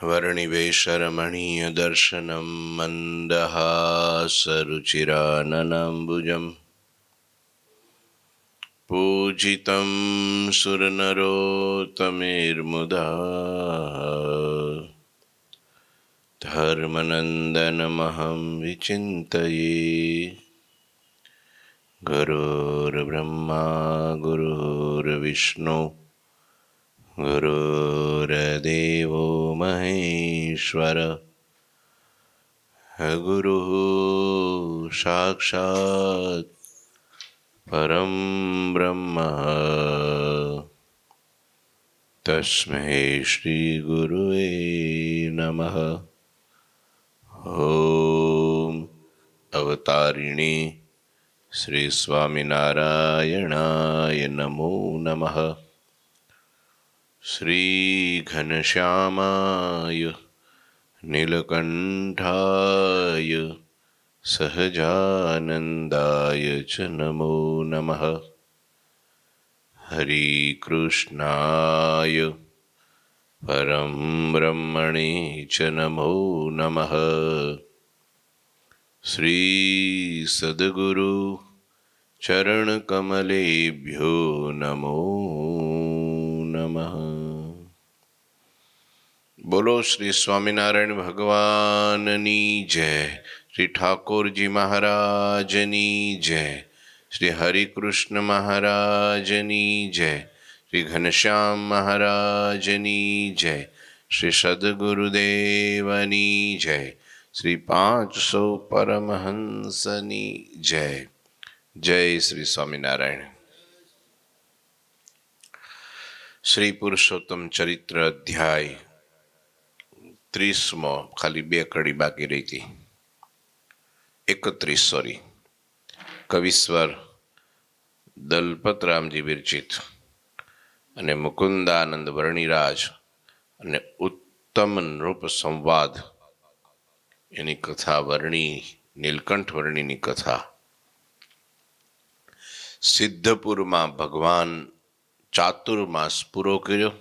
वर्णिवेशरमणीयदर्शनं मन्दहासरुचिराननाम्बुजं पूजितं सुरनरोत्तमेर्मुदा धर्मनन्दनमहं विचिन्तये। गुरुर्ब्रह्मा गुरुर्विष्णु गुरुर्देवो महेश्वर गुरुः साक्षात् परं ब्रह्म तस्मै श्री गुरुवे नमः। ओम अवतारिणी श्री स्वामिनारायणाय नमो नमः। श्री घनश्यामाय नीलकंठाय सहजानंदाय च नमो नमः। हरि कृष्णाय परम ब्रह्मणे च नमो नमः। श्री सद्गुरु चरण कमलेभ्यो नमो नमः। बोलो श्री स्वामिनारायण भगवाननी जय, श्री ठाकुरजी महाराजनी जय, श्री हरिकृष्ण महाराजनी जय, श्री घनश्याम महाराजनी जय, श्री सद्गुरुदेवनी जय, श्री 500 परमहंसनी जय। जय श्री स्वामिनारायण। श्री पुरुषोत्तम चरित्र अध्याय 30 खाली 2 कड़ी बाकी रही थी। 31 सॉरी। कविस्वर दलपतरामजी विरचित અને મુકુંદાનંદ વર્ણિરાજ અને ઉત્તમ નૃપ સંવાદ એની કથા વર્ણી નીલકંઠ વર્ણીની કથા। સિદ્ધપુરમાં ભગવાન ચાતુર્માસ પૂરો કર્યો।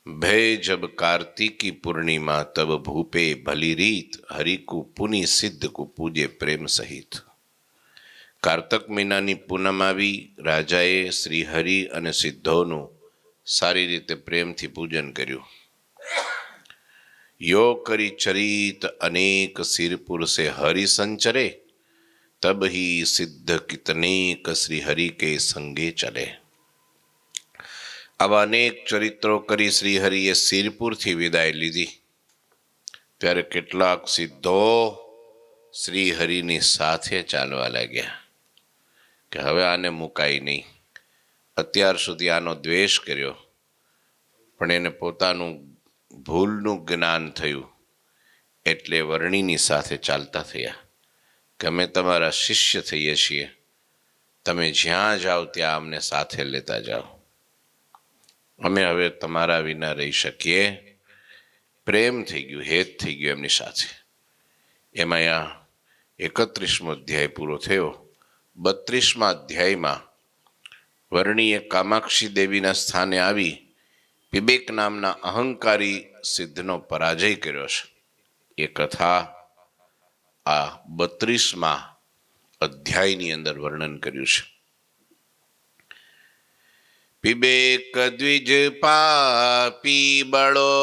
भय जब कार्तिकी पूर्णिमा तब भूपे भली रीत हरि को पुनि सिद्ध को पूजे प्रेम सहित। कार्तक महीनानी पूनम आवी। राजाए श्री हरि अने सिद्धोनु सारी रीते प्रेमथी पूजन कर्यु। यो करी चरित अनेक सिरपुर से हरि संचरे तब ही सिद्ध कितनेक श्री हरि के संगे चले। आवा अनेक चरित्रों करी श्रीहरिए सिरपुर थी विदाय लीधी त्यारे केटलाक सिद्धो श्रीहरिनी साथे चालवा लाग्या के हवे आने मुकाई नहीं। अत्यार सुधी आनो द्वेष कर्यो पण एने पोतानुं भूलनुं ज्ञान थयुं एटले वर्णिनी साथे चालता थया के अमे तमारा शिष्य थईए छीए, तमे ज्यां जाओ त्यां अमने साथे लेता जाओ। अमे हवे तमारा विना रही शकीए। प्रेम थई गयो, हेत थई गयो एमनी साथे। एमां आ 31मो अध्याय पूरो थयो। 32मा अध्यायमां वर्णिए कामाक्षी देवीना स्थाने आवी पिबेक नामना अहंकारी सिद्धनो पराजय कर्यो छे। ए कथा आ 32मा अध्यायनी अंदर वर्णन कर्युं छे। पिबेक द्विज पापी बड़ो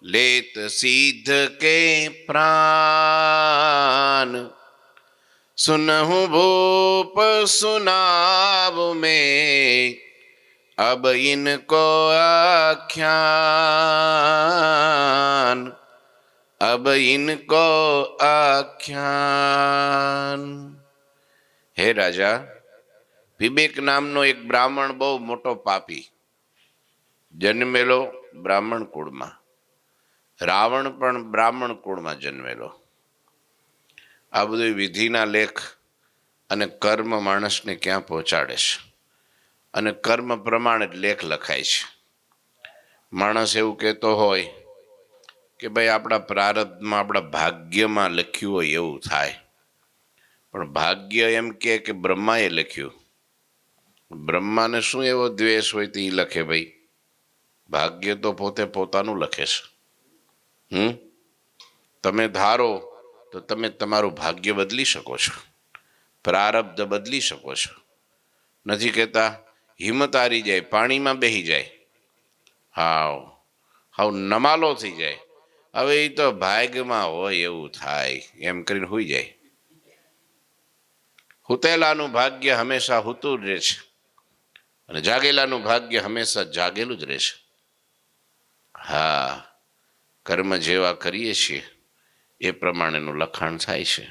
लेत सिद्ध के प्राण। सुनहु भूप सुनाव में अब इनको आख्यान, अब इनको आख्यान। हे राजा, पिबेक नामनो एक ब्राह्मण बहु मोटो पापी जन्मेलो ब्राह्मण कुळ में। रावण पण ब्राह्मण कुळ में जन्मेलो। आ बधुं विधिना लेख अने कर्म माणस ने क्या पहोंचाड़े छे अने कर्म प्रमाणे लेख लखाय छे। माणस एवुं कहेतो होय के भाई आपड़ा प्रारब्ध में आपड़ा भाग्य में लख्युं होय एवुं थाय, पण भाग्य एम कहे के ब्रह्माए लख्युं। ब्रह्मा ने शू एवो द्वेष होय तो लखे भाई। ભાગ્ય તો પોતે પોતાનું લખે છે. તમે ધારો તો તમે તમારું ભાગ્ય બદલી શકો છો, પ્રારબ્ધ બદલી શકો છો. નથી કહેતા હિંમત હારી જાય, પાણીમાં બેહી જાય, હાવ નમાલો થઈ જાય, હવે એ તો ભાગ્યમાં હોય એવું થાય એમ કરીને હુઈ જાય. હુતેલાનું ભાગ્ય હંમેશા હુતું જ રહે છે અને જાગેલાનું ભાગ્ય હંમેશા જાગેલું જ રહે છે. કર્મ જેવા કરીએ છીએ એ પ્રમાણેનું લખાણ થાય છે.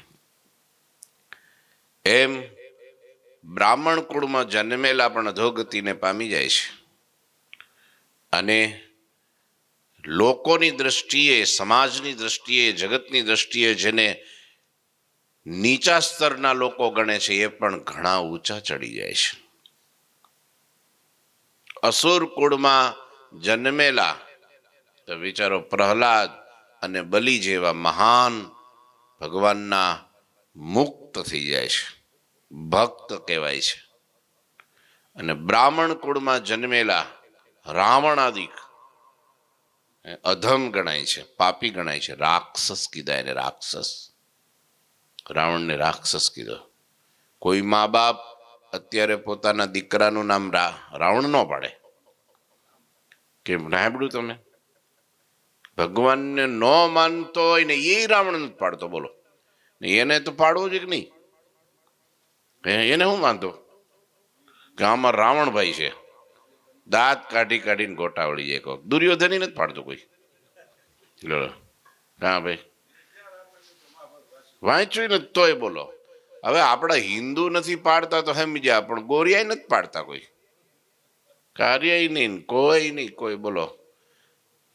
એમ બ્રાહ્મણ કુળમાં જન્મેલા પણ અધોગતિને પામી જાય છે અને લોકોની દ્રષ્ટિએ, સમાજની દ્રષ્ટિએ, જગતની દ્રષ્ટિએ જેને નીચા સ્તરના લોકો ગણે છે એ પણ ઘણા ઊંચા ચડી જાય છે. અસુર કુળમાં જન્મેલા તો વિચારો પ્રહલાદ અને બલિ જેવા મહાન ભગવાનના મુક્ત થઈ જાય છે, ભક્ત કહેવાય છે. અને બ્રાહ્મણ કુળમાં જન્મેલા રાવણાદિક અધમ ગણાય છે, પાપી ગણાય છે, રાક્ષસ કીધા એને, રાક્ષસ. રાવણને રાક્ષસ કીધો. કોઈ મા બાપ અત્યારે પોતાના દીકરાનું નામ રાવણ ન પાડે. કેમ સાંભળ્યું તમે? ભગવાનને ન માનતો હોય ને એ રાવણ નથી પાડતો, બોલો. એને તો પાડવું છે કે નહીં? એને હું માનતો કે આમાં રાવણભાઈ છે, દાંત કાઢી કાઢીને ગોટા વળી જાય. કહો દુર્યોધન નથી પાડતો કોઈ. હા ભાઈ, વાંચ્યું નથી તોય બોલો. હવે આપણા હિન્દુ નથી પાડતા તો સમજ્યા, પણ ગોરિયા નથી પાડતા કોઈ, કાર્ય નહીં, કોઈ નહીં, કોઈ બોલો.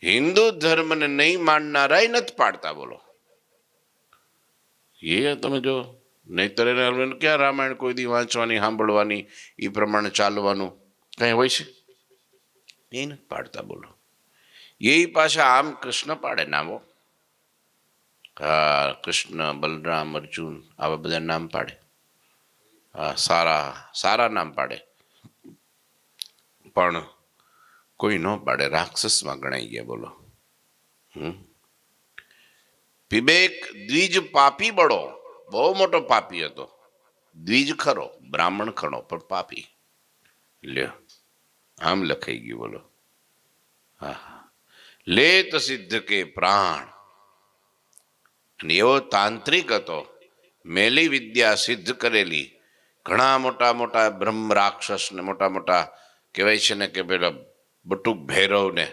હિન્દુ ધર્મને નહીં માનનારા નથી પાડતા, બોલો. એ તમે જો, નહીતર એને ક્યાં રામાયણ કોઈ દી વાંચવાની, સાંભળવાની, એ પ્રમાણે ચાલવાનું કઈ હોય છે? એ નથી પાડતા, બોલો. એ પાછા આમ કૃષ્ણ પાડે નામો. કૃષ્ણ, બલરામ, અર્જુન આવા બધા નામ પાડે. સારા સારા નામ પાડે, પણ કોઈ ન પાડે, રાક્ષસમાં ગણાઈ ગયા, બોલો. વિવેક દ્વિજ પાપી બળો, બહુ મોટો પાપી હતો. દ્વિજ ખરો, બ્રાહ્મણ ખરો, પણ પાપી. લ્યો, આમ લખાઈ ગયું, બોલો. લેત સિદ્ધ કે પ્રાણ. અને એવો તાંત્રિક હતો, મેલી વિદ્યા સિદ્ધ કરેલી. ઘણા મોટા મોટા બ્રહ્મ રાક્ષસ ને મોટા મોટા કહેવાય છે ને કે પેલા બટુક ભૈરવ ને,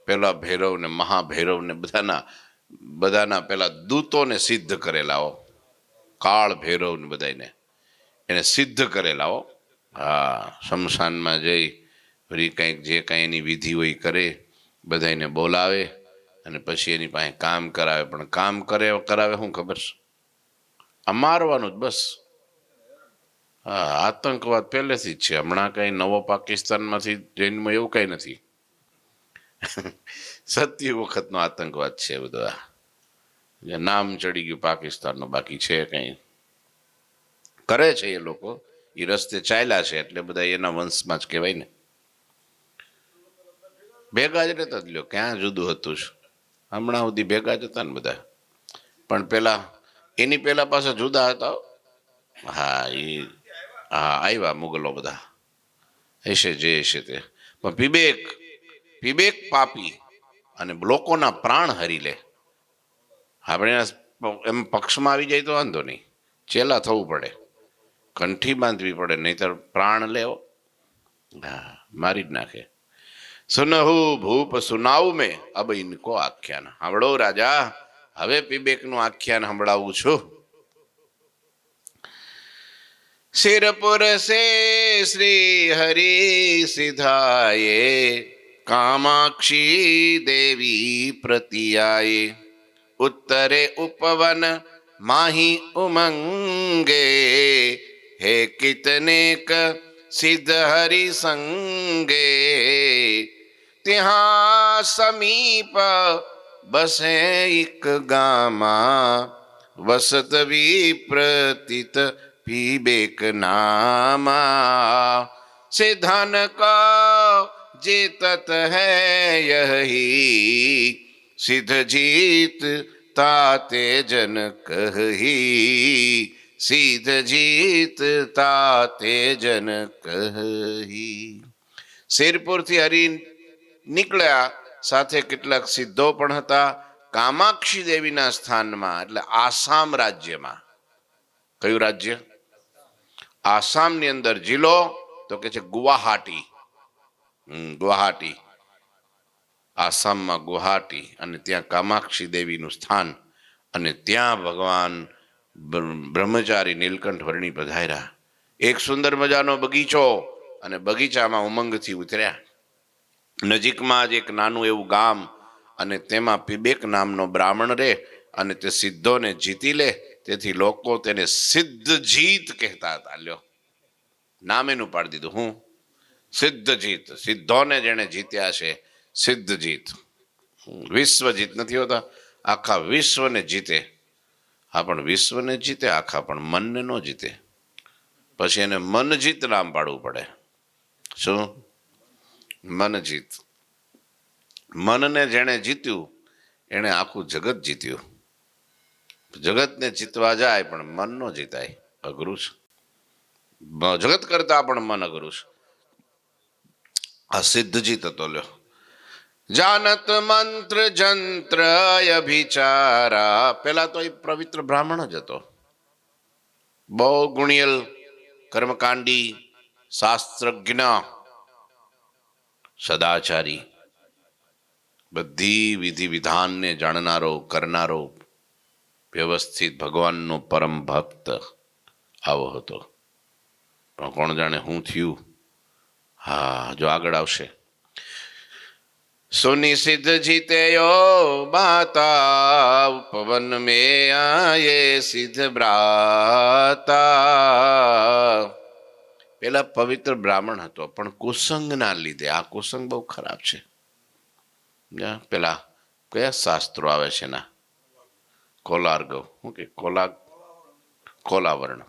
પેલા ભૈરવ ને, મહાભૈરવ ને, બધાના પેલા દૂતોને સિદ્ધ કરેલાઓ, કાળ ભૈરવ ને બધાને એને સિદ્ધ કરેલાઓ. શમશાનમાં જઈ વળી કંઈક જે કાંઈ એની વિધિ હોય કરે, બધાને બોલાવે અને પછી એની પાસે કામ કરાવે. પણ કામ કરાવે શું ખબર છે? મારવાનું જ બસ. આતંકવાદ પહેલેથી જ છે. હમણાં કઈ નવો પાકિસ્તાનમાંથી જન્મ એવું કઈ નથી. સત્ય વખતનો આતંકવાદ છે બધો. નામ ચડી ગયું પાકિસ્તાનનું, બાકી છે કઈ કરે છે એ લોકો, એ રસ્તે ચાલ્યા છે એટલે બધા એના વંશમાં જ કહેવાય ને. ભેગા જ રહેતા જ લ્યો, ક્યાં જુદું હતું જ. હમણાં સુધી ભેગા જ હતા ને બધા, પણ પેલા એની પેલા પાછા જુદા હતા. આવ્યા મુગલો બધા, હશે જે હશે તે. પણ વિવેક પાપી અને લોકોના પ્રાણ હરી લે. આપણે એમ પક્ષમાં આવી જાય તો વાંધો નહીં, ચેલા થવું પડે, કંઠી બાંધવી પડે, નહીતર પ્રાણ લેવો, મારી જ નાખે. સુનહુ ભૂપ સુનાવ મેં અબ ઇનકો આખ્યાન. સાંભળો રાજા, હવે વિવેકનું આખ્યાન સંભળાવું છું. सिरपुर से श्री हरि सिधाये, कामाक्षी देवी प्रति आये. उत्तरे उपवन माही उमंगे, हे कितने क सिद्ध हरि संगे. ત્યાં સમીપ બસે એક ગામા, વસત વિપ્રતિત વિવેક નામા. से धन का जेतत है यही सिद्ध जीत ताते जन કહી સિદ્ધ જીત તાતે જન કહી. શેરપુરથી હરિ નીકળ્યા, સાથે કેટલાક સિદ્ધો પણ હતા. કામાક્ષી દેવીના સ્થાનમાં એટલે આસામ રાજ્યમાં. કયું રાજ્ય? આસામની અંદર જિલ્લો તો કે છે ગુવાહાટી. ગુવાહાટી, આસામમાં ગુવાહાટી, અને ત્યાં કામાક્ષી દેવીનું સ્થાન, અને ત્યાં ભગવાન બ્રહ્મચારી નીલકંઠ વર્ણી પધાર્યા. એક સુંદર મજાનો બગીચો, અને બગીચામાં ઉમંગથી ઉતર્યા. નજીકમાં જ એક નાનું એવું ગામ, અને તેમાં પીબેક નામનો બ્રાહ્મણ રહે, અને તે સિદ્ધોને જીતી લે, તેથી લોકો તેને સિદ્ધજીત કહેતા હતા. લ્યો, નામ એનું પાડી દીધું. હું? સિદ્ધજીત. સિદ્ધોને જેણે જીત્યા છે, સિદ્ધજીત. વિશ્વજીત નથી હોતા, આખા વિશ્વને જીતે. હા, પણ વિશ્વને જીતે આખા, પણ મનને ન જીતે. પછી એને મનજીત નામ પાડવું પડે. શું? મનજીત. મનને જેણે જીત્યું એણે આખું જગત જીત્યું. જગતને જીતવા જાય પણ મન નો જીતાય, અઘરું છે. જગત કરતા પણ મન અઘરું છે. આ સિદ્ધજીત હતો. લ્યો, જાનત મંત્ર જંત્ર અભિચારા. પેલા તો એ પવિત્ર બ્રાહ્મણ જ હતો, બહુ ગુણિયલ, કર્મકાંડી, શાસ્ત્રજ્ઞ, સદાચારી, બધી વિધિ વિધાનને જાણનારો, કરનારો, વ્યવસ્થિત, ભગવાનનો પરમ ભક્ત આવો હતો. પણ કોણ જાણે શું થયું? હા, જો આગળ આવશે. સુની સિદ્ધ જીતયો માતા, ઉપવન મેં આયે સિદ્ધ ભ્રાતા. પેલા પવિત્ર બ્રાહ્મણ હતો, પણ કુસંગના લીધે, આ કુસંગ બહુ ખરાબ છે. પેલા કયા શાસ્ત્રો આવે છે ના? કોલાર્ગવ, શું કે કોલાવર્ણ,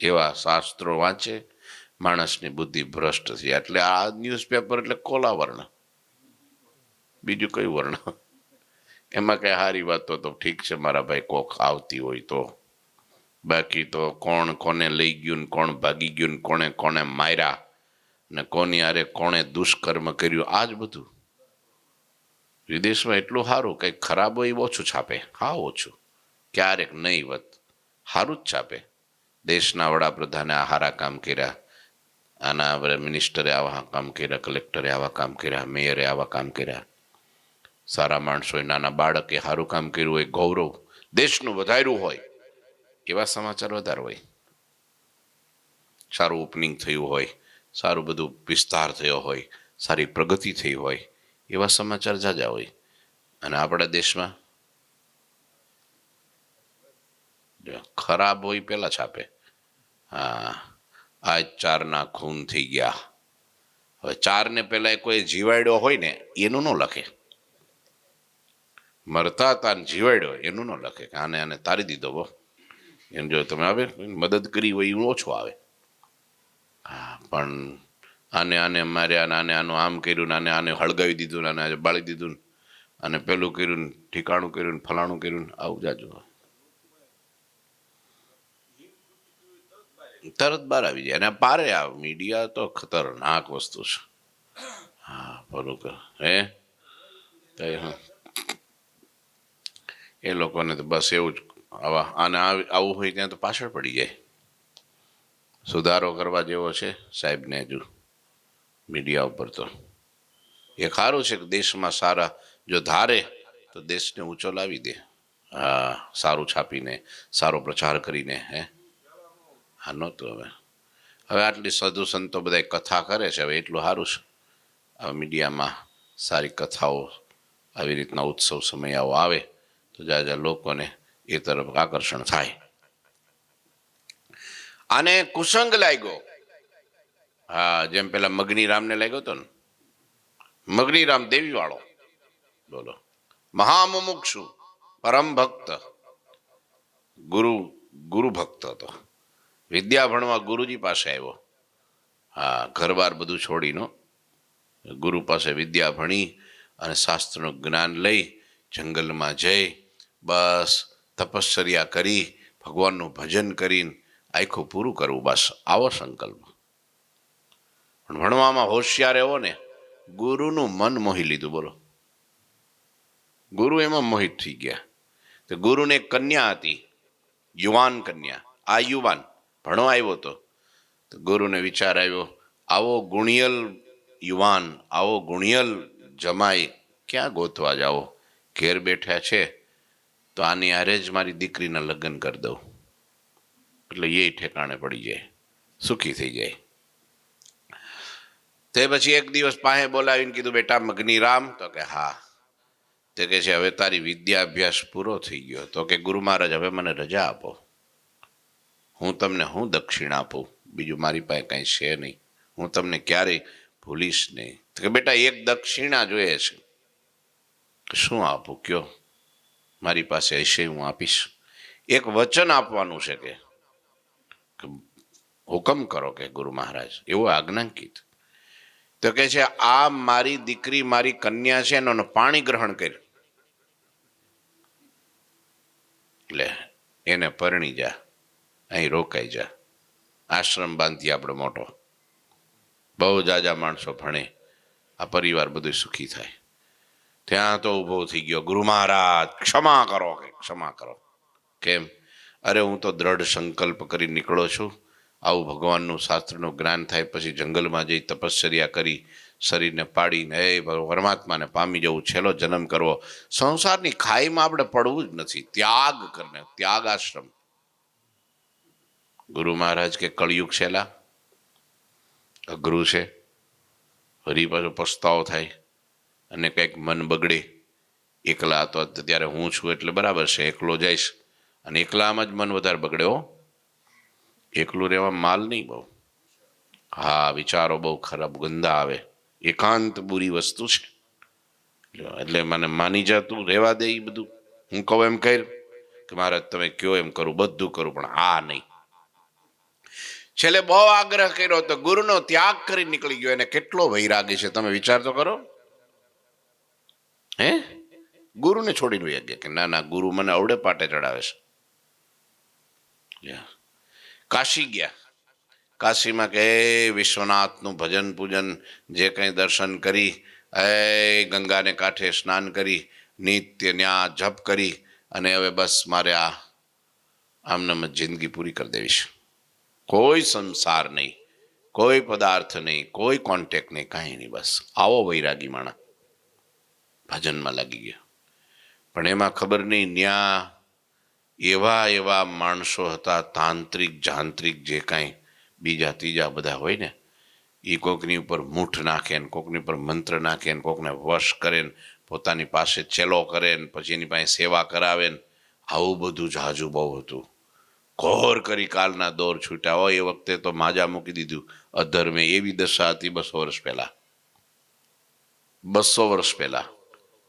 એવા શાસ્ત્રો વાંચે, માણસની બુદ્ધિ ભ્રષ્ટ થઈ. એટલે આ ન્યૂઝપેપર એટલે કોલાવર્ણ, બીજું કયું વર્ણ? એમાં કઈ સારી વાતો તો ઠીક છે મારા ભાઈ, કોક આવતી હોય તો. બાકી તો કોણ કોને લઈ ગયું ને કોણ ભાગી ગયું ને કોણે કોને માર્યા ને કોની આરે કોણે દુષ્કર્મ કર્યું, આ જ બધું. વિદેશમાં એટલું સારું, કંઈક ખરાબ હોય ઓછું છાપે, હા ઓછું, ક્યારેક નહીવત, સારું જ છાપે. દેશના વડાપ્રધાને આ સારા કામ કર્યા, આના મિનિસ્ટરે આવા કામ કર્યા, કલેક્ટરે આવા કામ કર્યા, મેયરે આવા કામ કર્યા. સારા માણસોએ, નાના બાળકે સારું કામ કર્યું હોય, ગૌરવ દેશનું વધાર્યું હોય, એવા સમાચાર વધારે હોય. સારું ઓપનિંગ થયું હોય, સારું બધું વિસ્તાર થયો હોય, સારી પ્રગતિ થઈ હોય, એવા સમાચાર જાજા હોય. અને આપણા દેશમાં ખરાબ હોય પેલા છાપે. હા, આજ 4 ખૂન થઈ ગયા. હવે 4 પેલા કોઈ જીવાડ્યો હોય ને એનું ન લખે. મરતા હતા જીવાડ્યો એનું ન લખે કે આને તારી દીધો બહુ. એમ જો તમે આવે મદદ કરી હોય એવું ઓછું આવે. હા, પણ આને માર્યા, આને આનું આમ કર્યું, આને હળગાવી દીધું, આને બાળી દીધું, અને પેલું કર્યું, ઠીકાણું કર્યું, ફલાણું કર્યું, આવું જાજુ તરત બહાર આવી જાય. અને પારે આ મીડિયા તો ખતરનાક વસ્તુ છે. હા, બરોબર. હે એ લોકોને તો બસ એવું જ, આને આવું હોય ત્યાં તો પાછળ પડી જાય. સુધારો કરવા જેવો છે સાહેબને હજુ મીડિયા ઉપર. તો એ સારું છે કે દેશમાં સારા જો ધારે તો દેશને ઊંચો લાવી દે. હા, સારું છાપીને, સારો પ્રચાર કરીને. હે હા, નહોતું. હવે આટલી સાધુ સંતો બધા કથા કરે છે, હવે એટલું સારું છે. હવે મીડિયામાં સારી કથાઓ, આવી રીતના ઉત્સવ સમયાઓ આવે તો જાજા લોકોને એ તરફ આકર્ષણ થાય. આને કુસંગ લાગ્યો. હા, જેમ પેલા મગનીરામને લાગ્યો હતો ને, મગનીરામ દેવી વાળો, બોલો, મહામુમુક્ષુ, પરમ ભક્ત, ગુરુ ભક્ત હતો. વિદ્યા ભણવા ગુરુજી પાસે આવ્યો. હા, ઘરબાર બધું છોડીનો ગુરુ પાસે વિદ્યા ભણી અને શાસ્ત્રનું જ્ઞાન લઈ જંગલમાં જઈ બસ તપશ્ચર્યા કરી ભગવાનનું ભજન કરીને આખું પૂરું કરવું, બસ આવો સંકલ્પ. પણ ભણવામાં હોશિયાર એવો ને ગુરુનું મન મોહી લીધું. બોલો, ગુરુ એમાં મોહિત થઈ ગયા. તો ગુરુને એક કન્યા હતી, યુવાન કન્યા. આ યુવાન ભણવા આવ્યો હતો. તો ગુરુને વિચાર આવ્યો, આવો ગુણિયલ યુવાન, આવો ગુણિયલ જમાઈ ક્યાં ગોતવા જાઓ? ઘેર બેઠા છે તો આની હારે જ મારી દીકરીના લગ્ન કરી દઉં, એટલે એ ઠેકાણે પડી જાય, સુખી થઈ જાય. તે પછી એક દિવસ પાસે બોલાવીને કીધું, બેટા મગનીરામ? તો કે હા. તે કહે છે, હવે તારી વિદ્યાભ્યાસ પૂરો થઈ ગયો. તો કે ગુરુ મહારાજ હવે મને રજા આપો, હું તમને હું દક્ષિણા આપું? બીજું મારી પાસે કાંઈ છે નહીં, હું તમને ક્યારેય ભૂલીશ નહીં. તો કે બેટા એક દક્ષિણા જોઈએ છે. શું આપું કયો? મારી પાસે હશે હું આપીશ. એક વચન આપવાનું છે કે હુકમ કરો કે ગુરુ મહારાજ, એવું આજ્ઞાંકિત. તો કે છે, આ મારી દીકરી મારી કન્યા છે, એનો પાણી ગ્રહણ કર, એટલે એને પરણી જા, અહીં રોકાઈ જા. આશ્રમ બાંધીએ આપણે મોટો, બહુ જાજા માણસો ભણે, આ પરિવાર બધું સુખી થાય. ત્યાં તો ઊભો થઈ ગયો, ગુરુ મહારાજ ક્ષમા કરો, કે ક્ષમા કરો. કેમ? અરે હું તો દ્રઢ સંકલ્પ કરી નીકળો છું, આવું ભગવાનનું શાસ્ત્રનું જ્ઞાન થાય પછી જંગલમાં જઈ તપશ્ચર્યા કરી શરીરને પાડીને એ પરમાત્માને પામી જવું, છેલ્લો જન્મ કરવો. સંસારની ખાઈમાં આપણે પડવું જ નથી, ત્યાગ કરને, ત્યાગ આશ્રમ. ગુરુ મહારાજ કે કળિયુગ છેલા અઘરું છે, ફરી પાછો પસ્તાવો થાય અને કંઈક મન બગડે. એકલા હતો ત્યારે હું છું એટલે બરાબર છે, એકલો જઈશ અને એકલામાં જ મન વધારે બગડે. હો, એકલું રહેવા માલ નહીં બહુ. હા, વિચારો બહુ ખરાબ ગંદા આવે, એકાંત બુરી વસ્તુ છે. એટલે મને માની જતું રહેવા દે, એ બધું હું કહું એમ કહી કે મહારાજ તમે કયો એમ કરું, બધું કરું, પણ આ નહીં. છેલ્લે બહુ આગ્રહ કર્યો તો ગુરુનો ત્યાગ કરી નીકળી ગયો. એને કેટલો વૈરાગી છે તમે વિચાર તો કરો. હે, ગુરુને છોડીને વહી ગયા કે ના ના, ગુરુ મને અવડે પાટે ચડાવે છે. કાશી ગયા. કાશીમાં કે વિશ્વનાથનું ભજન પૂજન જે કંઈ દર્શન કરી, એ ગંગાને કાંઠે સ્નાન કરી, નિત્ય ન્યા જપ કરી અને હવે બસ મારે આમનામ જિંદગી પૂરી કરી દેવી છે. કોઈ સંસાર નહીં, કોઈ પદાર્થ નહીં, કોઈ કોન્ટેક્ટ નહીં, કાંઈ નહીં. બસ આવો વૈરાગી માણસ ભજનમાં લાગી ગયો. પણ એમાં ખબર નહીં, ન્યા એવા એવા માણસો હતા, તાંત્રિક જાંત્રિક જે કાંઈ બીજા ત્રીજા બધા હોય ને, એ કોકની ઉપર મૂઠ નાખે ને, કોકની ઉપર મંત્ર નાખે ને, કોકને વશ કરે ને, પોતાની પાસે ચેલો કરે ને, પછી એની પાસે સેવા કરાવે ને, આવું બધું જાજુ બહુ હતું. ઘોર કરી કાલના દોર છૂટ્યા હોય. એ વખતે તો માજા મૂકી દીધું અધર્મે. એવી દશા હતી 200 વર્ષ પહેલા. 200 વર્ષ પહેલા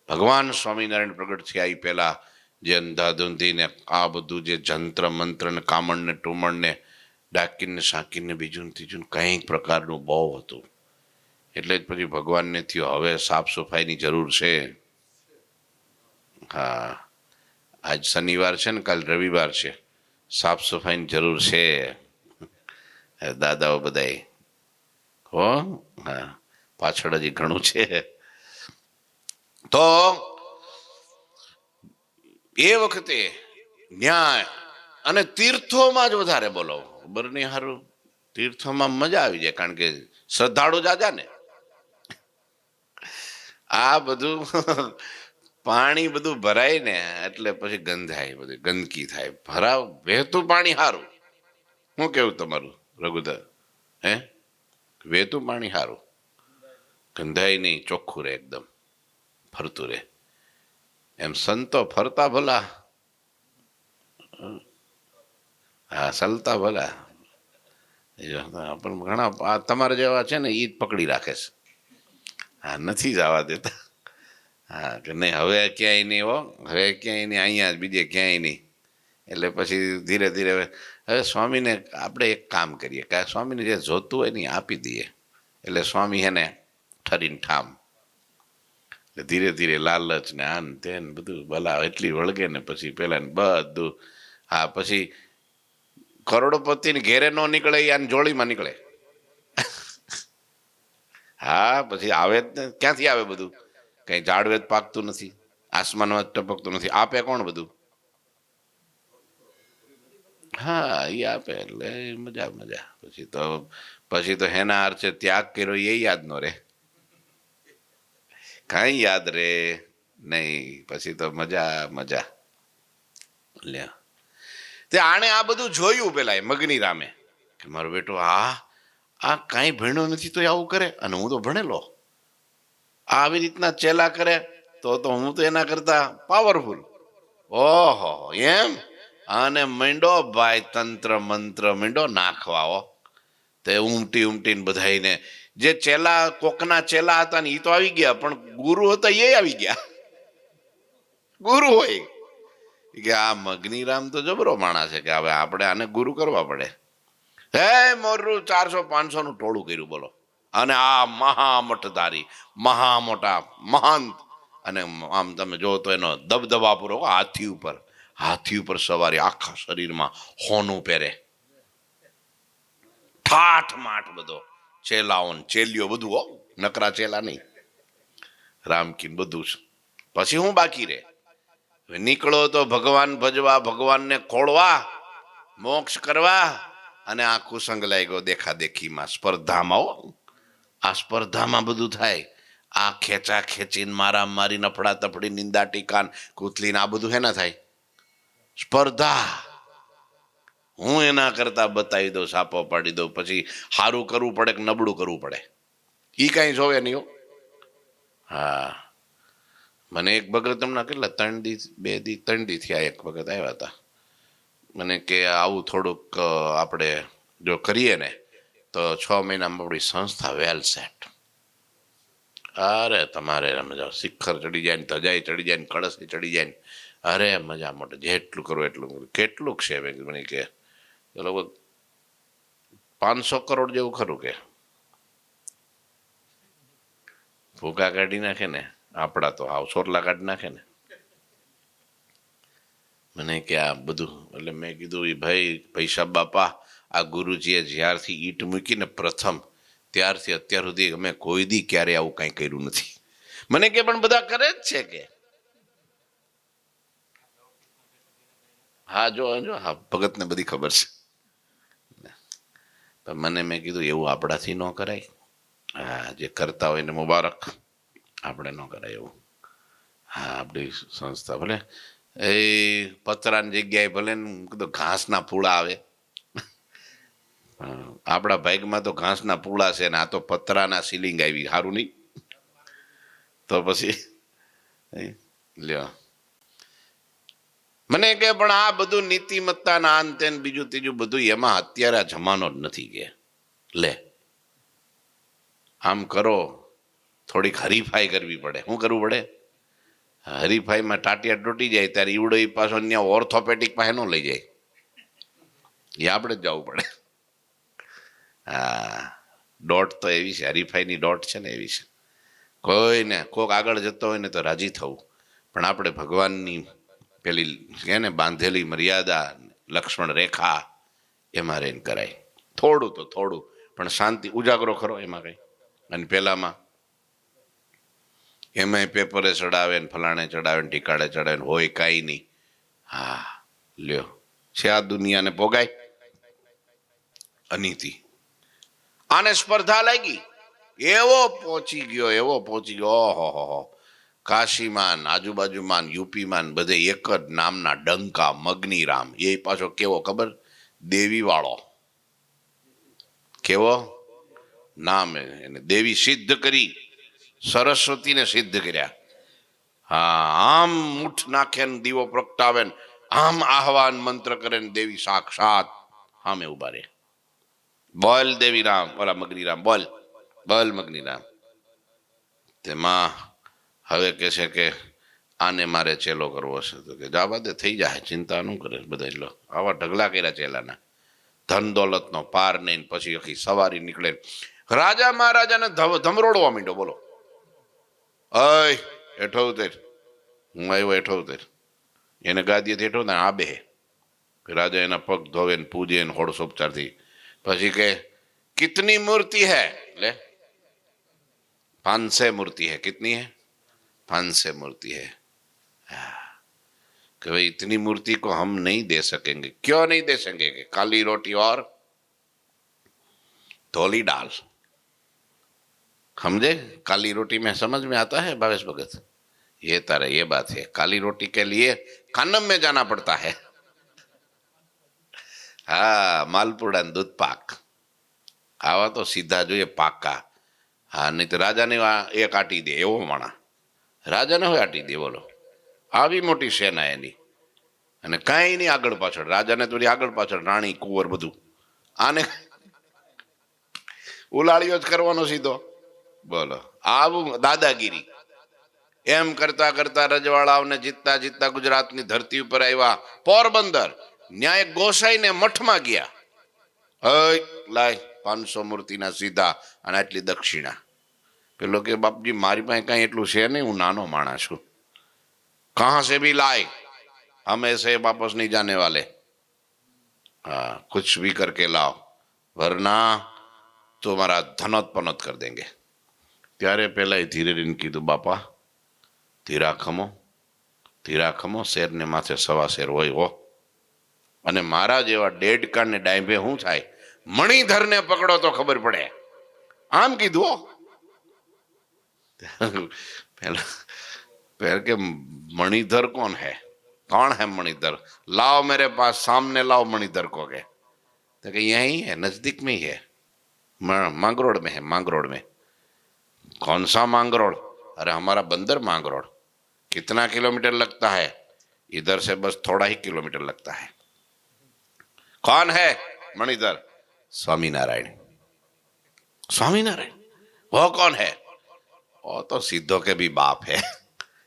ભગવાન સ્વામિનારાયણ પ્રગટ થયા એ પહેલા જે અંધાધૂંધીને આ બધું જે જંત્ર મંત્ર ને કામણ ને ટુમણ ને ડાકીને સાકીને બીજું ત્રીજું કંઈક પ્રકારનું બહુ હતું. એટલે જ પછી ભગવાનને થયું હવે સાફ સફાઈની જરૂર છે. હા, આજ શનિવાર છે ને, કાલ રવિવાર છે, સાફ સફાઈની જરૂર છે દાદાઓ બધાએ. હો, હા, પાછળ હજી ઘણું છે. તો એ વખતે ન્યાય અને તીર્થોમાં જ વધારે બોલો. ખબર નહીં સારું, તીર્થોમાં મજા આવી જાય, કારણ કે શ્રદ્ધાળુ જાજા ને. આ બધું પાણી બધું ભરાય ને એટલે પછી ગંધાય, બધું ગંદકી થાય. ભરાવ વહેતું પાણી સારું. શું કેવું તમારું રઘુધર? હે, વહેતું પાણી સારું, ગંધાય નહીં, ચોખ્ખું રહે, એકદમ ફરતું રહે. એમ સંતો ફરતા ભલા, હા, સલતા ભલા, પણ ઘણા તમારા જેવા છે ને, ઈ જ પકડી રાખે છે. હા, નથી જવા દેતા. હા, કે નહીં હવે ક્યાંય નહીં, હો હવે ક્યાંય નહીં, અહીંયા જ, બીજે ક્યાંય નહીં. એટલે પછી ધીરે ધીરે હવે સ્વામીને આપણે એક કામ કરીએ કે સ્વામીને જે જોતું હોય ને આપી દઈએ. એટલે સ્વામી એને ઠરીને ઠામ. એટલે ધીરે ધીરે લાલચ ને આન તેન બધું ભલા એટલી વળગે ને પછી પેલા ને બધું. હા, પછી કરોડપતિ ને ઘેરે ન નીકળે, આને જોડીમાં નીકળે. હા, પછી આવે જ ને, ક્યાંથી આવે બધું? કઈ ઝાડવેદ પાકતું નથી, આસમાનમાં ટપકતું નથી, આપે કોણ બધું? હા, એ આપે એટલે મજા મજા. પછી તો હેના અર્થે ત્યાગ કર્યો એ યાદ ન રે, કઈ યાદ રે નહીં. પછી તો મજા મજા. લે તે આણે આ બધું જોયું પેલા મગની રામે કે મારો બેટો આ કાંઈ ભણ્યો નથી તો આવું કરે, અને હું તો ભણેલો. આવી રીતના ચેલા કરે તો હું તો એના કરતા પાવરફુલ. ઓહો, એમ? અને મીંડો ભાઈ તંત્ર મંત્ર મીંડો નાખવાઓ. તે ઉમટીને બધાઈને, જે ચેલા કોકના ચેલા હતા ને એ તો આવી ગયા, પણ ગુરુ હતા એ આવી ગયા. ગુરુ હોય કે આ મગનીરામ તો જબરો માણસ છે કે હવે આપણે આને ગુરુ કરવા પડે. હે મોરું 400-500 નું ટોળું કર્યું બોલો. અને આ મહામઠધારી, મહા મોટા મહંત, અને આમ તમે જો તો એનો દબદબા પૂરો. હાથી ઉપર સવારી, આખા શરીરમાં હોનું પહેરે, ઠાઠ માઠ બધો, ચેલાઓ ચેલીઓ બધું. હો, નકરા ચેલા નહીં, રામકીન બધું. પછી હું બાકી રે? નીકળો તો ભગવાન ભજવા, ભગવાનને ખોળવા, મોક્ષ કરવા. અને આખું સંગ લાગ્યો દેખાદેખીમાં, સ્પર્ધામાં. આ સ્પર્ધામાં બધું થાય. આ ખેંચા ખેંચીને, મારા મારી, નફડા તફડી, નિંદા ટીકાન, કૂતલીને આ બધું હેના થાય? સ્પર્ધા. હું એના કરતા બતાવી દઉં, સાપો પાડી દઉં. પછી સારું કરવું પડે કે નબળું કરવું પડે એ કઈ જોવે નહીં. હા, મને એક ભગત હમણાં કેટલા 3 દી થયા, એક ભગત આવ્યા હતા. મને કે આવું થોડુંક આપણે જો કરીએ ને તો 6 મહિનામાં આપણી સંસ્થા વેલ સેટ. અરે તમારે મજા, શિખર ચડી જાય ને, ધજાઈ ચડી જાય ને, કળશ ચડી જાય ને, અરે મજા મોટે. જેટલું કરવું એટલું. કેટલું છે મને કે લગભગ 500 કરોડ જેવું ખરું કે. ભૂકા કાઢી નાખે ને આપણા તો હાવ સોરલા કાઢી નાખે ને. મને કે આ બધું, એટલે મેં કીધું એ ભાઈ પૈસા બાપા, આ ગુરુજીએ જ્યારથી ઈંટ મૂકીને પ્રથમ, ત્યારથી અત્યાર સુધી અમે કોઈ દી ક્યારે આવું કાંઈ કર્યું નથી. મને કે પણ બધા કરે જ છે કે. હા, જો હા, ભગતને બધી ખબર છે. મને મેં કીધું એવું આપણાથી ન કરાય. હા, જે કરતા હોય ને મુબારક, આપણે ન કરાય એવું. હા, આપણી સંસ્થા ભલે એ પતરાની જગ્યાએ ભલે કીધું ઘાસના પૂળા આવે. આપણા ભાગમાં તો ઘાસના પૂળા છે ને આ તો પતરાના સીલિંગ આવી. સારું નહીં તો પછી લ્યો. મને કે પણ આ બધું નીતિમત્તા ના અંતે બીજું ત્રીજું બધું એમાં અત્યારે આ જમાનો જ નથી કે. લે આમ કરો, થોડીક હરીફાઈ કરવી પડે. શું કરવું પડે? હરીફાઈમાં ટાટિયા તૂટી જાય ત્યારે ઈવડો એ પાછો ત્યાં ઓર્થોપેડિક પાસે ન લઈ જાય, એ આપણે જ જવું પડે. હા, દોટ તો એવી છે, હરીફાઈની દોટ છે ને એવી છે. કોઈને કોક આગળ જતો હોય ને તો રાજી થવું, પણ આપણે ભગવાનની પેલી કે ને બાંધેલી મર્યાદા, લક્ષ્મણ રેખા, એમાં રહીને કરાય. થોડું તો થોડું, પણ શાંતિ, ઉજાગરો ખરો એમાં કઈ. અને પેલામાં એમાંય પેપરે ચડાવે ને, ફલાણે ચડાવે ને, ઠીકાડે ચડાવે ને, હોય કાંઈ નહીં. હા, લ્યો છે આ દુનિયાને ભોગાય અનીતિ. આને સ્પર્ધા લાગી, એવો પહોંચી ગયો. ઓહો, કાશીમાન, આજુબાજુમાન, યુપીમાન બધે એક જ નામના ડંકા, મગનીરામ. એ પાછો કેવો ખબર? દેવી વાળો. કેવો નામ એને દેવી સિદ્ધ કરી, સરસ્વતીને સિદ્ધ કર્યા. હા, આમ મુઠ નાખે ને દીવો પ્રગટાવે ને, આમ આહવાન મંત્ર કરે ને દેવી સાક્ષાત સામે ઉભા રહે. બોલ દેવી રામ, ઓલા મગનીરામ, બોલ મગનીરામ. તેમાં હવે કે છે કે આને મારે ચેલો કરવો છે, તો કે જા બાદે થઈ જાય, ચિંતા ન કરે. બધા લો આવા ઢગલા કર્યા ચેલાના, ધન દોલતનો પાર નહીં. પછી આખી સવારી નીકળે, રાજા મહારાજાને ધમરોડવા માંડ્યો. બોલો, અય હેઠો ઉતર, હું આવ્યો હેઠો ઉતર. એને ગાદીએથી હેઠો ને આ બે રાજા એના પગ ધોવે ને પૂજે ને હોડસોપચારથી. પછી કે કિતની મૂર્તિ હૈ? ले 500 मूर्ति है. कितनी है? 500 मूर्ति है. कि भाई इतनी मूर्ति को हम नहीं दे सकेंगे. क्यों नहीं दे सकेंगे? काली रोटी और धोली दाल. समझे? काली रोटी में समझ में आता है भावेश भगत? ये तारे ये बात है. काली रोटी के लिए खानम में जाना पड़ता है. हाँ, मालपुड़ा दूध पाक आवा तो सीधा जो ये पाका. हाँ, नहीं तो राजा ने एक आटी दे एवो माणा. राजा ने आटी दे. बोलो, આવી મોટી સેના એની અને કાંઈ નહીં આગળ પાછળ. રાજાને તો આગળ પાછળ રાણી કુંવર બધું. આને ઉલાળ્યો જ કરવાનો સીધો. બોલો, આવું દાદાગીરી. એમ કરતા કરતા રજવાડાઓને જીતતા જીતતા ગુજરાતની ધરતી ઉપર આવ્યા પોરબંદર. ન્યાય ગોસાઈને મઠમાં ગયા. લાય 500 મૂર્તિના સીધા અને આટલી દક્ષિણા. પેલો કે બાપજી મારી પાસે કાંઈ એટલું છે નહીં, હું નાનો માણસ છું. कहां से भी लाए, हम ऐसे वापस नहीं जाने वाले. हाँ, कुछ भी करके लाओ वरना तुम्हारा धनोत पनोत कर देंगे. ત્યારે પેલા ધીરે રહીને કીધું, બાપા ધીરા ખમો, શેરને માથે સવા શેર હોય હો. અને મારા જેવા ડેડકાને ડાયભે શું થાય? મણિધરને પકડો તો ખબર પડે. આમ કીધું. પેલા फिर के मणिधर कौन है? कौन है मणिधर? लाओ मेरे पास, सामने लाओ मणिधर को. के तो कि यहीं है, नजदीक में ही है, मांगरोड में है. मांगरोड में? कौन सा मांगरोड? अरे हमारा बंदर मांगरोड. कितना किलोमीटर लगता है? इधर से बस थोड़ा ही किलोमीटर लगता है. कौन है मणिधर? स्वामीनारायण. स्वामीनारायण वो कौन है? वो तो सिद्धों के भी बाप है.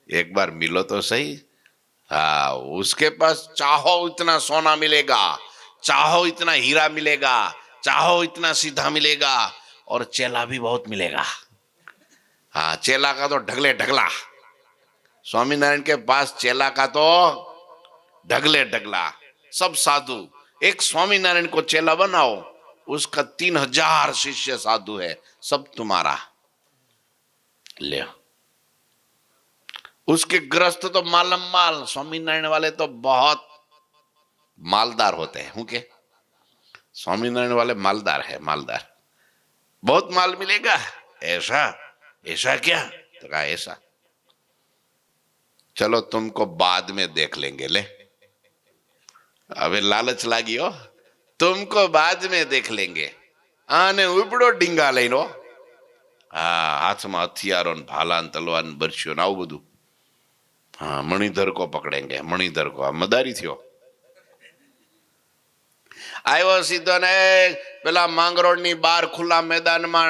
एक बार मिलो तो सही. हाँ, उसके पास चाहो इतना सोना मिलेगा, चाहो इतना हीरा मिलेगा, चाहो इतना सीधा मिलेगा और चेला भी बहुत मिलेगा. हाँ, चेला का तो ढगले ढगला. स्वामीनारायण के पास चेला का तो ढगले ढगला, सब साधु. एक स्वामीनारायण को चेला बनाओ, उसका 3000 शिष्य साधु है, सब तुम्हारा. ले उसके ग्रस्त तो मालम माल. स्वामीनारायण वाले तो बहुत मालदार होते हैं. हूं के स्वामीनारायण वाले मालदार है, मालदार. बहुत माल मिलेगा. ऐसा ऐसा क्या? तो कहा ऐसा. चलो तुमको बाद में देख लेंगे. ले अबे लालच लागी हो. तुमको बाद में देख लेंगे. आने उपड़ो ડીંગા લઈનો. હા, હાથમાં હથિયારો ને ભાલા ને તલવાર ને બરછીઓ ને આવું બધું. हाँ, मणिधर को पकड़ेंगे. मणिधर को मदारी थयो. આવ્યો સીધો ને પેલા માંગરોળ ની બહાર ખુલ્લા મેદાનમાં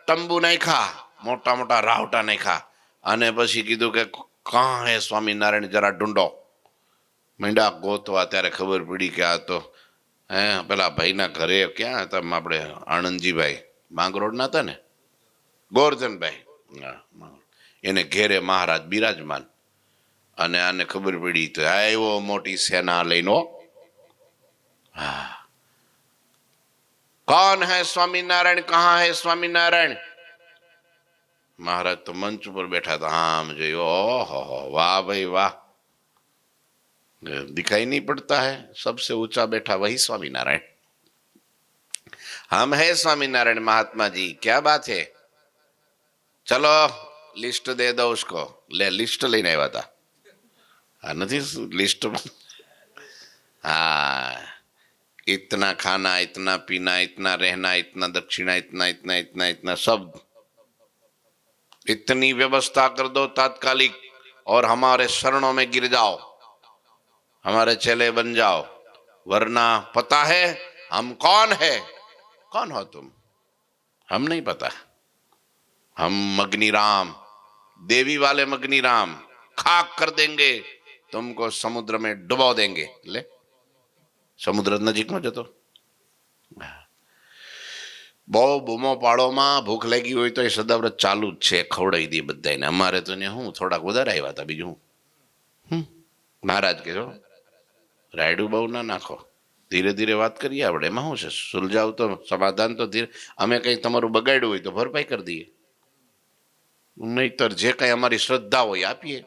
તંબુ નાખ્યા, મોટા મોટા રાવટા નાખ્યા. અને પછી કીધું કે કાં હે સ્વામિનારાયણ, જરા ઢૂંઢો. મીંડા ગોતવા. ત્યારે ખબર પડી કે આ તો પેલા ભાઈના ઘરે ક્યાં હતા આપણે આનંદજીભાઈ માંગરોળના હતા ને, ગોરધનભાઈ. એને ઘેરે મહારાજ બિરાજમાન. અને આને ખબર પડી તો આવ્યો મોટી સેના લઈને. कौन है स्वामीनारायण? कहाँ है स्वामीनारायण? महाराज तो मंच पर बैठा था. हाँ, मुझे ओहो वाह भाई वाह, दिखाई नहीं पड़ता है, सबसे ऊंचा बैठा वही स्वामीनारायण. हम है स्वामीनारायण महात्मा जी. क्या बात है? चलो लिस्ट दे दो उसको. ले लिस्ट लेने आया था. हाँ, नहीं लिस्ट. हाँ, इतना खाना, इतना पीना, इतना रहना, इतना दक्षिणा, इतना इतना इतना इतना सब, इतनी व्यवस्था कर दो तात्कालिक और हमारे शरणों में गिर जाओ, हमारे चेले बन जाओ. वरना पता है हम कौन है? कौन हो तुम? हम नहीं पता. हम मग्निराम, देवी वाले मग्निराम. खाक कर देंगे तुमको, समुद्र में डुबो देंगे. ले समुद्र नजीक में जतो. બહુ બૂમો પાડોમાં ભૂખ લાગી હોય તો એ સદાવ્રત ચાલુ જ છે, ખવડાવી દે બધાને. અમારે તો ને હું થોડાક વધારે આવ્યા હતા, બીજું મહારાજ કે જો રાયડું બહુ ના નાખો, ધીરે ધીરે વાત કરીએ આપણે, એમાં શું છે, સુલઝાવ તો સમાધાન તો ધીરે, અમે કંઈ તમારું બગાડ્યું હોય તો ભરપાઈ કરી દઈએ, નહીતર જે કંઈ અમારી શ્રદ્ધા હોય આપીએ.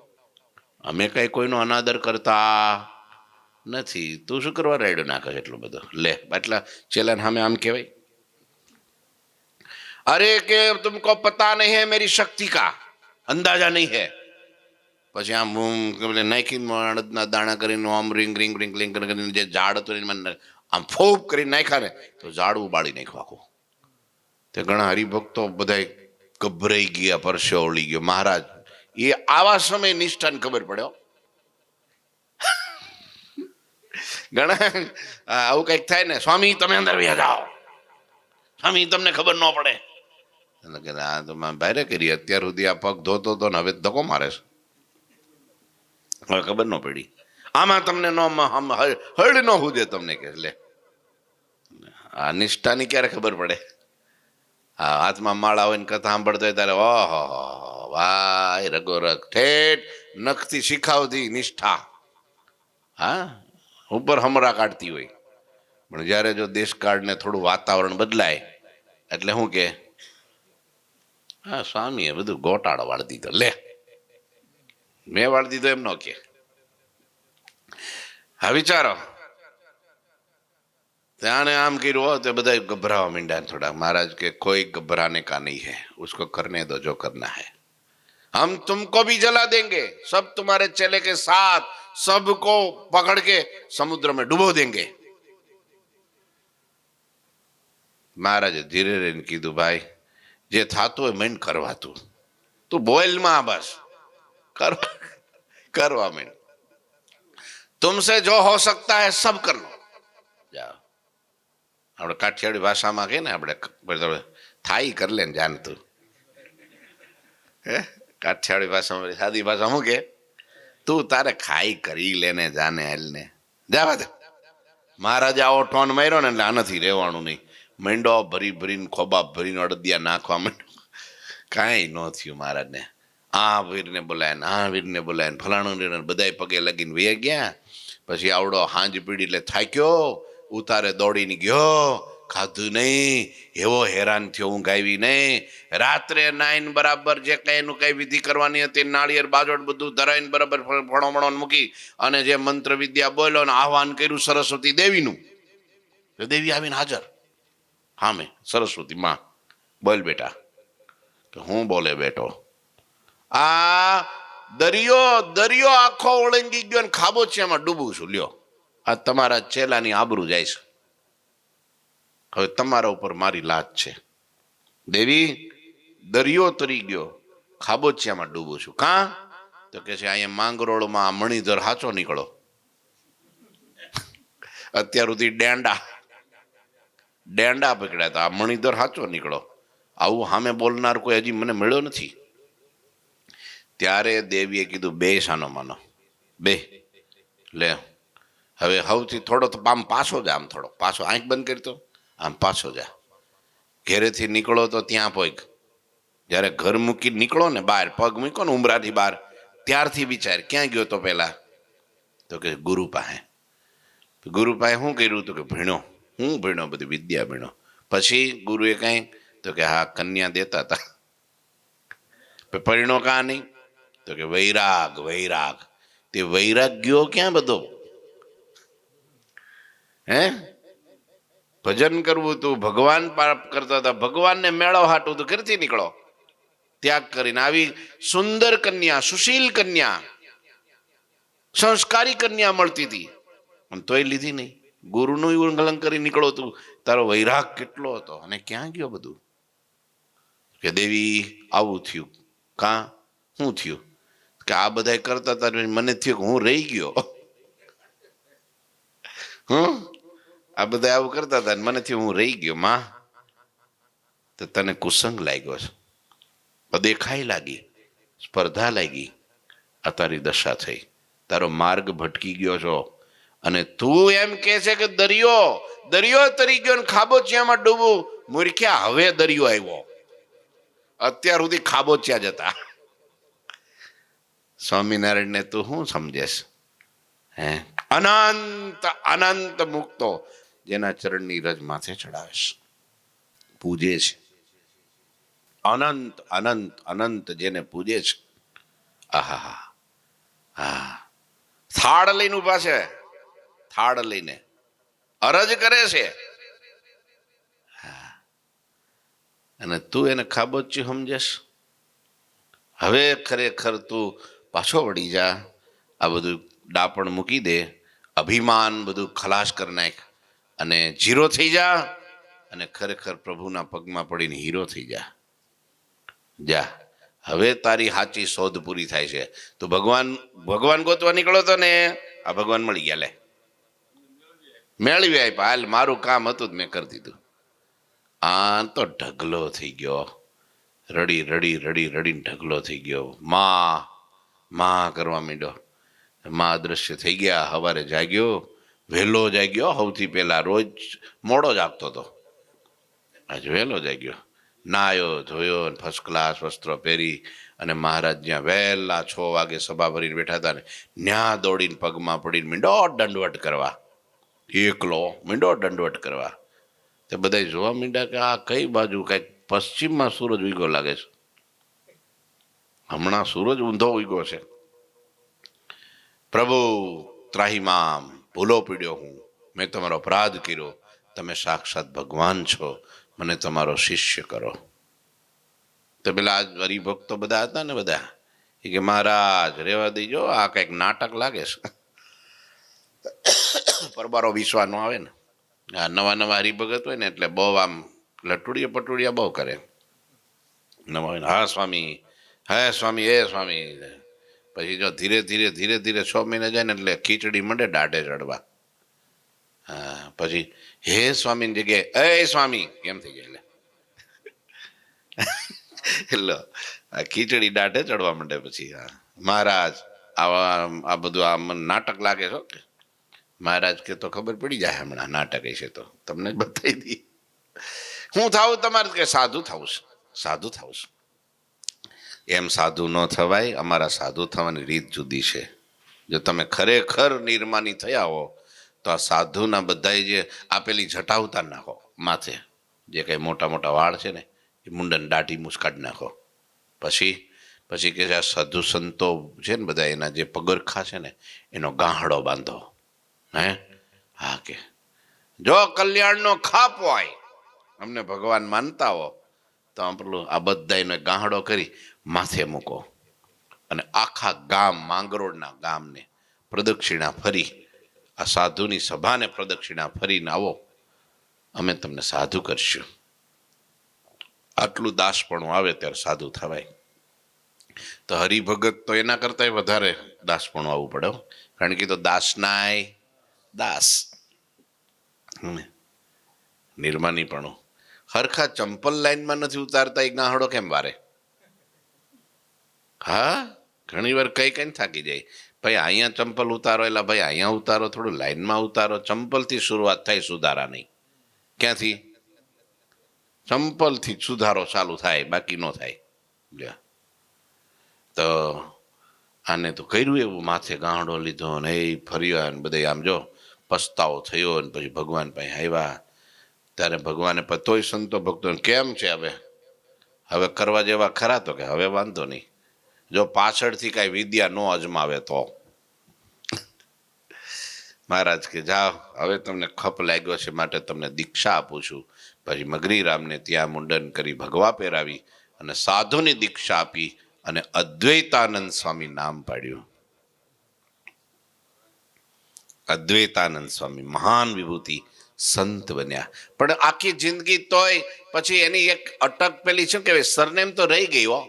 અમે કંઈ કોઈનો અનાદર કરતા નથી. તું શું કરવા રાયડું નાખે એટલું બધું? લે એટલા ચેલાને સામે આમ કહેવાય, અરે કે તુમકો પતા નહીં હે મેરી શક્તિ કા, અંદાજા નહીં હે. પછી આમ નાખીને અડદના દાણા કરીને આમ રીંગ રીંગ રીંગ રીંગ કરીને જે ઝાડ હતું એને આમ ફોપ કરીને નાખ્યા ને તો ઝાડવું બાળી નાખ્યું આખું. તે ઘણા હરિભક્તો બધા ગભરાઈ ગયા, પરસે ઓળી ગયો. મહારાજ એ આવા સમય નિષ્ઠાને ખબર પડ્યો. ઘણા આવું કંઈક થાય ને, સ્વામી તમે અંદર વ્યા જાઓ, સ્વામી તમને ખબર ન પડે. એટલે કે આ તો ભારે કરી, અત્યાર સુધી આ પગ ધોતો હતો ને હવે ધક્કો મારે છે, હવે ખબર ન પડી. આમાં તમને હળ ન હું દે તમને કે લે, આ નિષ્ઠાની ક્યારે ખબર પડે? હા, હાથમાં માળા હોય ને કથા સાંભળતો હોય ત્યારે ઓહો ભાઈ રગોરગ ઠેઠ નખથી શીખાવતી નિષ્ઠા, હા ઉપર હમરા કાઢતી હોય. પણ જ્યારે જો દેશકાળ ને થોડું વાતાવરણ બદલાય એટલે શું કે હા સ્વામીએ બધું ગોટાળો વાળી દીધો, લે મેં વાળી દીધો એમ ન કે. હા વિચારો, त्याने आम કર્યું हो तो બધા घबरावा માંડ્યા થોડા. महाराज के कोई घबराने का नहीं है, उसको करने दो जो करना है, हम तुमको भी जला देंगे, सब तुम्हारे चेले के साथ सबको पकड़ के समुद्र में डुबो देंगे. महाराज धीरे रहीने कीधું भाई જે થાતું હોય મન કરવાતું, તું બોલ માં બસ કરવા માંડ, तुमसे जो हो सकता है सब कर लो, जाओ. આપણે કાઠિયાવાડી ભાષામાં કહે ને, આપણે થાઈ કર લે ને જાન તું. હે કાઠિયાવાડી ભાષામાં સાદી ભાષા શું કે, તું તારે ખાઈ કરી લેને જાને હાલ ને જવા દે. મહારાજે આવો ટોન માર્યો ને એટલે આનાથી રહેવાનું નહીં. માંડો ભરી ભરીને ખોબા ભરીને અડદિયા નાખવા માંડ્યો, કાંઈ ન થયું મહારાજને. આ વીરને બોલાય ને આ વીરને બોલાય ને ફલાણું બધા પગે લગીને વહી ગયા. પછી આવડો હાંજ પીડી એટલે થાક્યો, ઉતારે દોડીને ગયો, ખાધું નહીં, એવો હેરાન થયો, ઊંઘ આવી નહીં. રાત્રે 9 બરાબર જે કઈ એનું કઈ વિધિ કરવાની હતી, નાળિયેર બાજોટ બધું ધરાઈને બરાબર ફણો મણો મૂકી અને જે મંત્ર વિદ્યા બોલ્યો ને આહવાન કર્યું સરસ્વતી દેવીનું. દેવી આવીને હાજર હામે, સરસ્વતી માં બોલ બેટા. કે હું બોલે બેટો, આ દરિયો આખો ઓળંગી ગયો ને ખાબોચિયામાં ડૂબું છું, લ્યો આ તમારા ચેલાની આબરૂ જાય છે, હવે તમારા ઉપર મારી લાજ છે. દેવી દરિયો તરી ગયો, ખાબોચિયામાં ડૂબું છું. કાં તો કે છે અહીંયા માંગરોળમાં મણિધર હાચો નીકળો, અત્યાર સુધી ડેંડા પકડ્યા હતા, આ મણિધર હાચો નીકળો. આવું સામે બોલનાર કોઈ હજી મને મળ્યો નથી. ત્યારે દેવીએ કીધું બે સાનો માનો બે, લે હવે સૌથી થોડો તો આમ પાછો જા, આમ થોડો પાછો, આંખ બંધ કરી તો આમ પાછો જા. ઘેરેથી નીકળો તો ત્યાં પગ, જ્યારે ઘર મૂકી નીકળો ને બહાર, પગ મૂકો ને ઉમરાથી બહાર, ત્યારથી વિચાર ક્યાં ગયો તો પહેલા? તો કે ગુરુ પાસે. ગુરુ પાસે શું કર્યું? તો કે ભણ્યો. હું ભણ્યો? બધી વિદ્યા ભણ્યો. પછી ગુરુએ કઈ? તો કે હા કન્યા દેતા હતા. પરિણો કા નહીં? તો કે વૈરાગ. તે વૈરાગ ગયો ક્યાં બધો? હે ભજન કરવું તું, ભગવાન પ્રાપ્ત કરતા હતા, ભગવાનને મેળવ હાટું તો ઘરથી નીકળો, ત્યાગ કરીને આવી સુંદર કન્યા, સુશીલ કન્યા, સંસ્કારી કન્યા મળતી હતી, તોય લીધી નહીં. ગુરુનું ઉલ્લંઘન કરી નીકળો તું, તારો વૈરાગ કેટલો હતો અને ક્યાં ગયો બધું? કે દેવી આવું થયું. કાં શું થયું? કે આ બધા કરતા હતા, મને થયું કે હું રહી ગયો. આ બધા આવું કરતા હતા મને થયું હું રહી ગયો. માં તો તને કુસંગ લાગ્યો છે, અદેખાઈ લાગી, સ્પર્ધા લાગી, આ તારી દશા થઈ, તારો માર્ગ ભટકી ગયો છો. અને તું એમ કે છે કે દરિયો તરી ગયો ને ખાબોચિયામાં ડૂબું, મૂર્ખ્યા હવે દરિયો આવ્યો, અત્યાર સુધી ખાબોચ્યા જતા. સ્વામિનારાયણને તું શું સમજેશ? હે, અનંત અનંત મુક્તો જેના ચરણની રજ માથે ચડાવેશ, પૂજે છે. અનંત અનંત અનંત જેને પૂજે છે. આહા હા, થાળ લઈને ઉભા છે, થાળ લઈને અરજ કરે છે. અને તું એને ખાબોચ્યું સમજેશ? હવે ખરેખર તું પાછો વળી જા, આ બધું ડાપણ મૂકી દે, અભિમાન બધું ખલાસ કરી નાખ અને જીરો થઈ જા અને ખરેખર પ્રભુના પગમાં પડીને હીરો થઈ જા. જા, હવે તારી સાચી શોધ પૂરી થાય છે. તું ભગવાન ગોતવા નીકળો તો ને, આ ભગવાન મળી ગયા. લે, મેળવી આપ્યા. હાલ, મારું કામ હતું મેં કરી દીધું. આ તો ઢગલો થઈ ગયો, રડી રડી રડી રડીને ઢગલો થઈ ગયો. માં કરવા માંડ્યો. માં અદૃશ્ય થઈ ગયા. સવારે જાગ્યો, વહેલો જાગ્યો. સૌથી પહેલા રોજ મોડો જાગતો હતો, આજે વહેલો જાગ્યો. નાયો ધોયો, ફર્સ્ટ ક્લાસ વસ્ત્રો પહેરી અને મહારાજ જ્યાં વહેલા 6 વાગે સભા ભરીને બેઠા હતા ને, ન્યા દોડીને પગમાં પડીને મીંડો દંડવટ કરવા. એકલો મીંડો દંડવટ કરવા. તે બધા જોવા માંડ્યા કે આ કઈ બાજુ કંઈક પશ્ચિમમાં સૂરજ ઉગ્યો લાગે છે. હમણાં સૂરજ ઊંધો ઉગ્યો છે. પ્રભુ ત્રાહિમામ, ભૂલો પીડ્યો હું, મેં તમારો અપરાધ કર્યો, તમે સાક્ષાત ભગવાન છો, મને તમારો શિષ્ય કરો. તો પેલા હરિભક્તો બધા હતા ને, બધા એ કે મહારાજ રેવા દેજો, આ કંઈક નાટક લાગે છે. પરબારો વિશ્વાસ નો આવે ને, આ નવા હરિભગત હોય ને એટલે બહુ આમ લટુડિયા પટુડિયા બહુ કરે. નવા હોય ને, હા સ્વામી, હે સ્વામી, એ સ્વામી. પછી જો ધીરે ધીરે ધીરે ધીરે 6 મહિના જાય ને એટલે ખીચડી મંડે દાઢે ચડવા. હા, પછી હે સ્વામીની જગ્યાએ એ સ્વામી કેમ થઈ જાય. એટલે આ ખીચડી દાઢે ચડવા માંડે. પછી હા મહારાજ, આ બધું આ મને નાટક લાગે છે. મહારાજ કે તો ખબર પડી જાય હમણાં નાટક હશે તો તમને જ બતાવી દી. હું થાવું તમારે? કે સાધુ થાવું છે, સાધુ થાવું છે. એમ સાધુ ન થવાય. અમારા સાધુ થવાની રીત જુદી છે. જો તમે ખરેખર નિર્માની થયા હો તો આ સાધુના બધા જે આપેલી જટા ઉતાર નાખો માથે, જે કંઈ મોટા મોટા વાળ છે ને એ મુંડન દાઢી મૂછ કાઢી નાખો. પછી કે આ સાધુ સંતો છે ને બધા, એના જે પગરખા છે ને એનો ગાંહડો બાંધો. હે, હા, કે જો કલ્યાણનો ખાપ હોય, અમને ભગવાન માનતા હો તો પેલું આ બધાનો ગાંહડો કરી માથે મૂકો અને આખા ગામ, માંગરોળના ગામને પ્રદક્ષિણા ફરી, આ સાધુની સભાને પ્રદક્ષિણા ફરીને આવો, અમે તમને સાધુ કરશું. આટલું દાસપણું આવે ત્યારે સાધુ થવાય. તો હરિભગત તો એના કરતા વધારે દાસપણું આવવું પડે, કારણ કે તો દાસનાય દાસ. નિર્માનીપણું. હરખા ચંપલ લાઈનમાં નથી ઉતારતા, એક ગાહડો કેમ વારે? હા, ઘણી વાર કઈ થાકી જાય. ભાઈ અહીંયા ચંપલ ઉતારો, એટલે ભાઈ અહીંયા ઉતારો, થોડું લાઈનમાં ઉતારો. ચંપલથી શરૂઆત થાય સુધારા નહીં. ક્યાંથી? ચંપલથી સુધારો ચાલુ થાય, બાકી ન થાય. તો આને તો કર્યું એવું, માથે ગાંહડો લીધો ને એ ફર્યો ને બધે આમ જો પસ્તાવો થયો ને પછી ભગવાન પાસે આવ્યા. ત્યારે ભગવાને પતોય સંતો ભક્તો કેમ છે હવે કરવા જેવા ખરા? તો કે હવે વાંધો નહીં, જો પાછળથી કાંઈ વિદ્યા ન અજમાવે તો. મહારાજ કે જાઓ, હવે તમને ખપ લાગ્યો છે માટે તમને દીક્ષા આપું છું. પછી મગરીરામને ત્યાં મુંડન કરી ભગવા પહેરાવી અને સાધુની દીક્ષા આપી અને અદ્વૈતાનંદ સ્વામી નામ પાડ્યું. અદ્વૈતાનંદ સ્વામી મહાન વિભૂતિ સંત બન્યા. પણ આખી જિંદગી તોય પછી એની એક અટક પેલી શું કહેવાય, સરનેમ તો રહી ગઈ હો.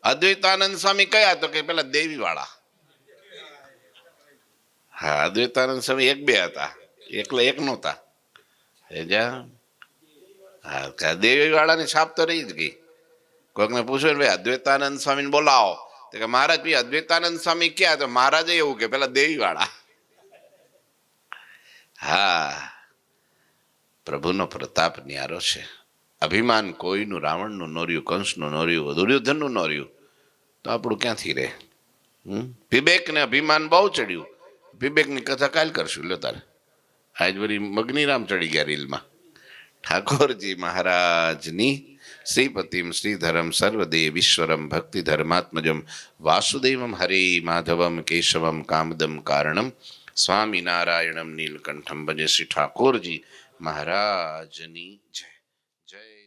અદ્વૈતાનંદ સ્વામી કયા? તો કે પેલા દેવી વાળા. હા, અદ્વૈતાનંદ સ્વામી 1-2 હતા, એકલા એક નહોતા. હા, દેવી વાળાની છાપ તો રહી જ ગઈ. કોઈકને પૂછ્યું ને ભાઈ અદ્વૈતાનંદ સ્વામીને બોલાવો, તો કે મહારાજ ભાઈ અદ્વૈતાનંદ સ્વામી ક્યાં? તો મહારાજે એવું કે પેલા દેવી વાળા. હા, પ્રભુનો પ્રતાપ ન્યારો છે. અભિમાન કોઈનું, રાવણનું નોર્યું, કંસનું નોર્યું, દુર્યોધનનું નોર્યું, તો આપણું ક્યાંથી રહે? વિવેકને અભિમાન બહુ ચડ્યું. વિવેકની કથા કાલ કરશું. લો તારે આજ વળી મગનીરામ ચડી ગયા રીલમાં. ઠાકોરજી મહારાજની શ્રીપતિમ શ્રીધરમ સર્વદેવ ઈશ્વરમ ભક્તિ ધર્માત્મજમ વાસુદેવમ હરે માધવમ કેશવમ કામદમ કારણમ સ્વામિનારાયણમ નીલકંઠમ ભજે. શ્રી ઠાકોરજી મહારાજની જય. જય